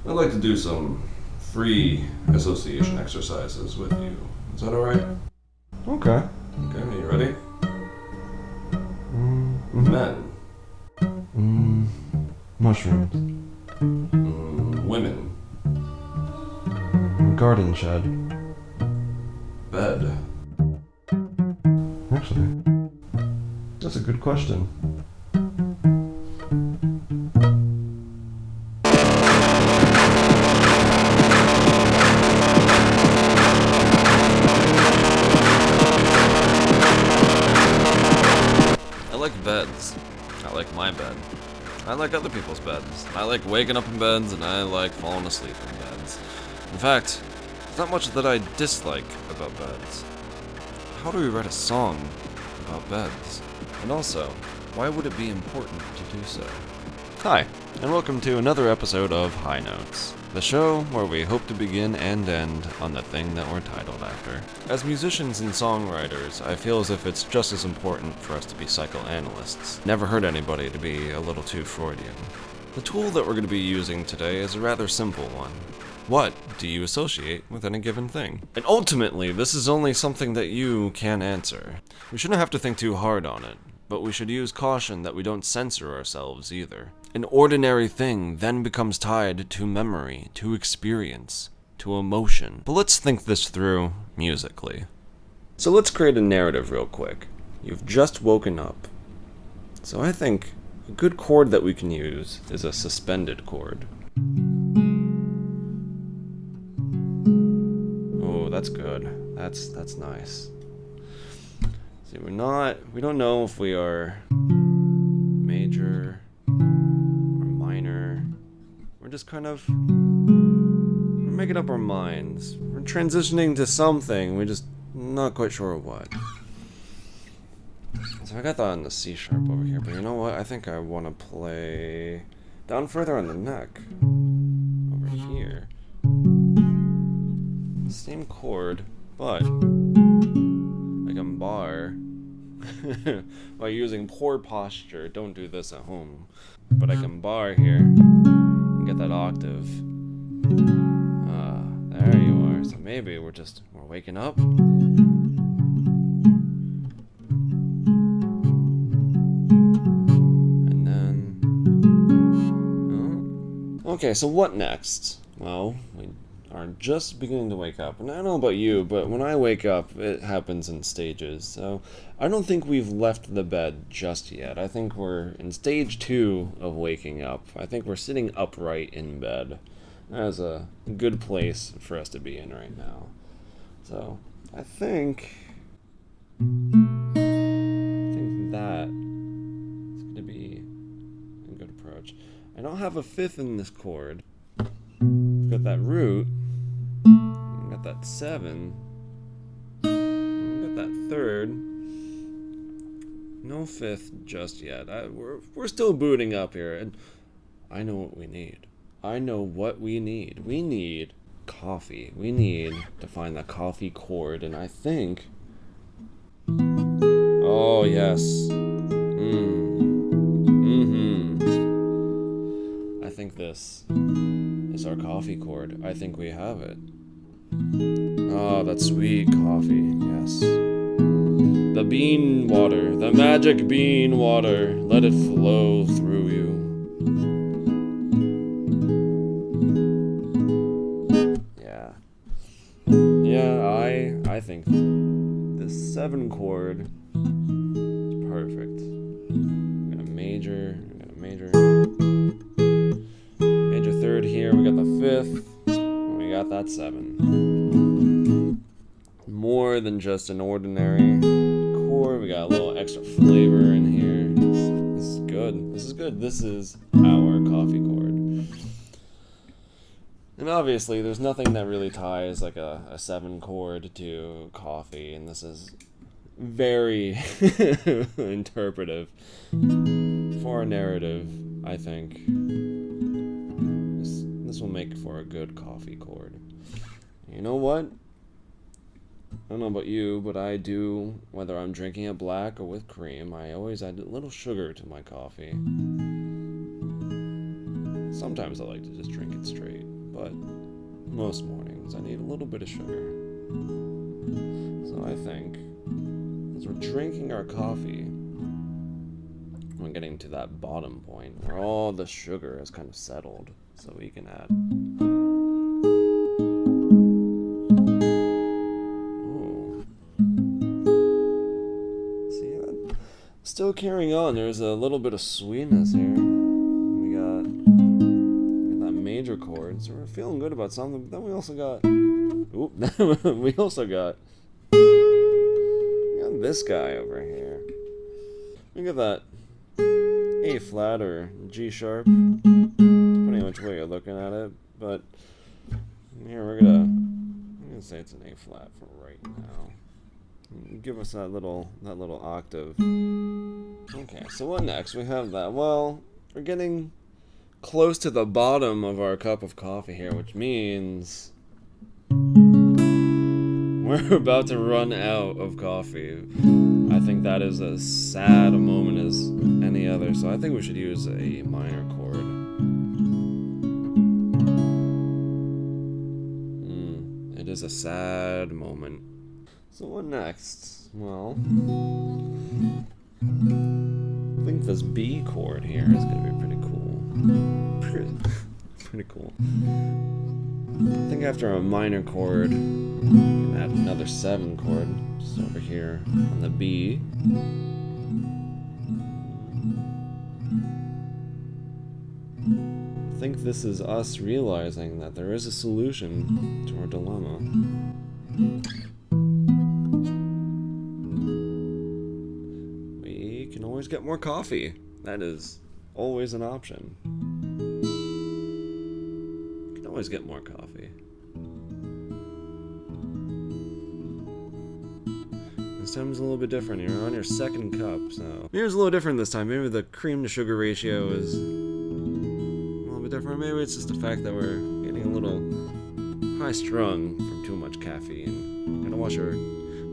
I'd like to do some free association exercises with you. Is that alright? Okay. Okay, are you ready? Mm-hmm. Men. Mushrooms. Women. Garden shed. Bed. Actually, that's a good question. I like beds. I like my bed. I like other people's beds. I like waking up in beds, and I like falling asleep in beds. In fact, there's not much that I dislike about beds. How do we write a song about beds? And also, why would it be important to do so? Hi, and welcome to another episode of High Notes, the show where we hope to begin and end on the thing that we're titled after. As musicians and songwriters, I feel as if it's just as important for us to be psychoanalysts. Never hurt anybody to be a little too Freudian. The tool that we're going to be using today is a rather simple one. What do you associate with any given thing? And ultimately, this is only something that you can answer. We shouldn't have to think too hard on it, but we should use caution that we don't censor ourselves either. An ordinary thing then becomes tied to memory, to experience, to emotion. But let's think this through musically. So let's create a narrative real quick. You've just woken up. So I think a good chord that we can use is a suspended chord. Oh, that's good. That's nice. See, we don't know if we are major or minor. We're just we're making up our minds. We're transitioning to something. We're just not quite sure what. So I got that on the C sharp over here, but you know what? I think I want to play down further on the neck. Over here. Same chord, but I can bar by using poor posture. Don't do this at home. But I can bar here and get that octave. There you are. So maybe we're waking up. And then... oh. Okay, so what next? Well, we are just beginning to wake up. And I don't know about you, but when I wake up, it happens in stages. So I don't think we've left the bed just yet. I think we're in stage 2 of waking up. I think we're sitting upright in bed. That is a good place for us to be in right now. So I think that is going to be a good approach. I don't have a fifth in this chord. I've got that root. I've got that 7. I've got that third. No fifth just yet. We're still booting up here, and I know what we need. I know what we need. We need coffee. We need to find that coffee chord, and I think... oh, yes. I think this is our coffee chord. I think we have it. Oh, that sweet coffee, yes. The bean water, the magic bean water, let it flow through you. Yeah, I think this 7 chord is perfect. We got a major third here, we got the 5th, and we got that 7. More than just an ordinary chord, we got a little extra flavor in here. This is good. This is our coffee chord. And obviously, there's nothing that really ties like a 7 chord to coffee, and this is very interpretive for a narrative, I think. This will make for a good coffee chord. You know what? I don't know about you, but I do, whether I'm drinking it black or with cream, I always add a little sugar to my coffee. Sometimes I like to just drink it straight. but most mornings I need a little bit of sugar. So I think, as we're drinking our coffee, we're getting to that bottom point where all the sugar has kind of settled, so we can add. Ooh. See, still carrying on. There's a little bit of sweetness here. We got that major chord, so we're feeling good about something. But then we also got. Oop, we got this guy over here. We got that A flat or G sharp, depending on which way you're looking at it. But here I'm gonna say it's an A flat for right now. Give us that little octave. Okay, so what next? We have that. Well, we're getting close to the bottom of our cup of coffee here, which means we're about to run out of coffee. I think that is as sad a moment as any other, so I think we should use a minor chord. It is a sad moment. So what next? Well, I think this B chord here is going to be pretty cool. Pretty cool. I think after a minor chord, we can add another 7 chord just over here on the B. I think this is us realizing that there is a solution to our dilemma. We can always get more coffee. That is always an option. We can always get more coffee. This time is a little bit different. You're on your second cup, so maybe it's a little different this time. Maybe the cream to sugar ratio is a little bit different. Maybe it's just the fact that we're getting a little high strung from too much caffeine.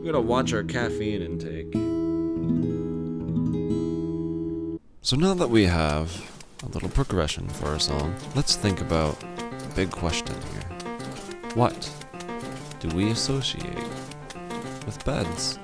We gotta watch our caffeine intake. So now that we have a little progression for our song, let's think about the big question here. What do we associate with beds?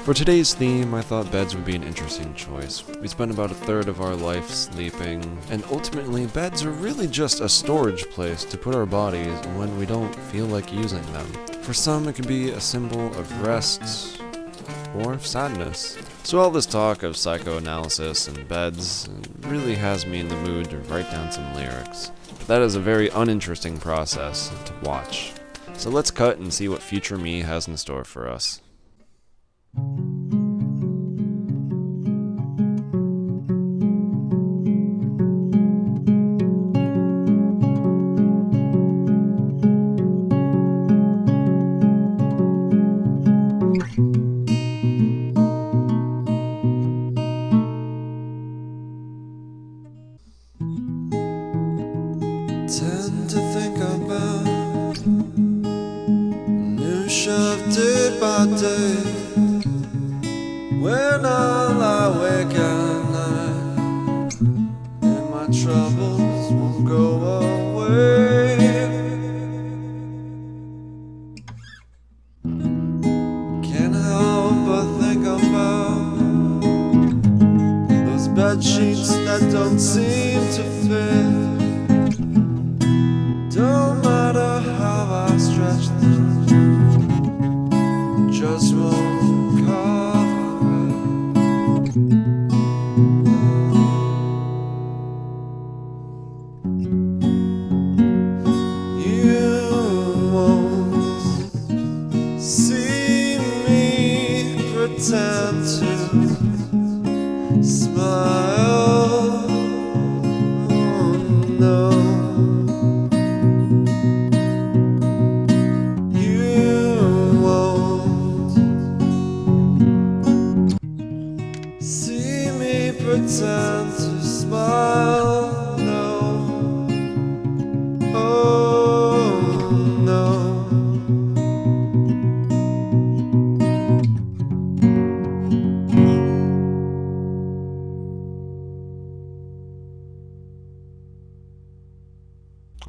For today's theme, I thought beds would be an interesting choice. We spend about a third of our life sleeping, and ultimately beds are really just a storage place to put our bodies when we don't feel like using them. For some, it can be a symbol of rest or sadness. So all this talk of psychoanalysis and beds really has me in the mood to write down some lyrics. But that is a very uninteresting process to watch. So let's cut and see what future me has in store for us. Tend to think about new shove day by day, when I lie awake at night and my troubles won't go away. Can't help but think about those bed sheets that don't seem to fit. Don't matter how I stretch them, just won't cover it. You won't see me pretend to smile. Oh no. Pretend to smile, no. Oh no.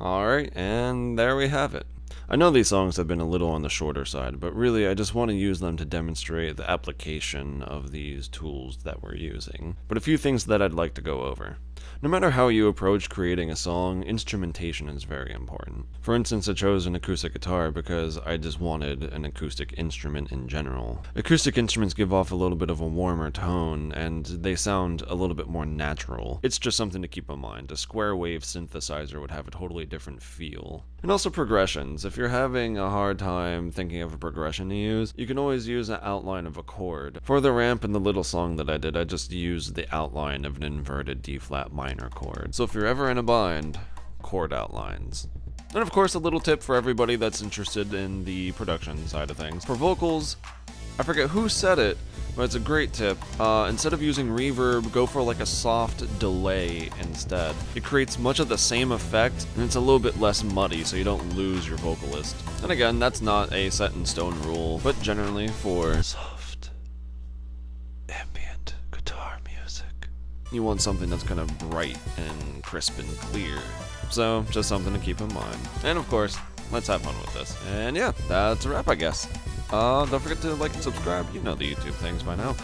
Alright, and there we have it. I know these songs have been a little on the shorter side, but really I just want to use them to demonstrate the application of these tools that we're using. But a few things that I'd like to go over. No matter how you approach creating a song, instrumentation is very important. For instance, I chose an acoustic guitar because I just wanted an acoustic instrument in general. Acoustic instruments give off a little bit of a warmer tone, and they sound a little bit more natural. It's just something to keep in mind. A square wave synthesizer would have a totally different feel. And also progressions. If you're having a hard time thinking of a progression to use, you can always use an outline of a chord. For the ramp and the little song that I did, I just used the outline of an inverted D-flat minor chord. So if you're ever in a bind, chord outlines. And of course, a little tip for everybody that's interested in the production side of things. For vocals, I forget who said it, but it's a great tip. Instead of using reverb, go for like a soft delay instead. It creates much of the same effect, and it's a little bit less muddy, so you don't lose your vocalist. And again, that's not a set in stone rule, but generally for soft, ambient guitar music, you want something that's kind of bright and crisp and clear. So, just something to keep in mind. And of course, let's have fun with this. And yeah, that's a wrap, I guess. Don't forget to like and subscribe. You know the YouTube things by now.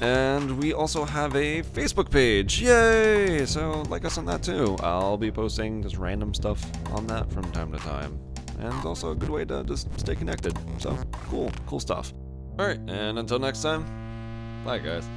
And we also have a Facebook page. Yay! So like us on that too. I'll be posting just random stuff on that from time to time. And also a good way to just stay connected. So cool stuff. Alright, and until next time, bye guys.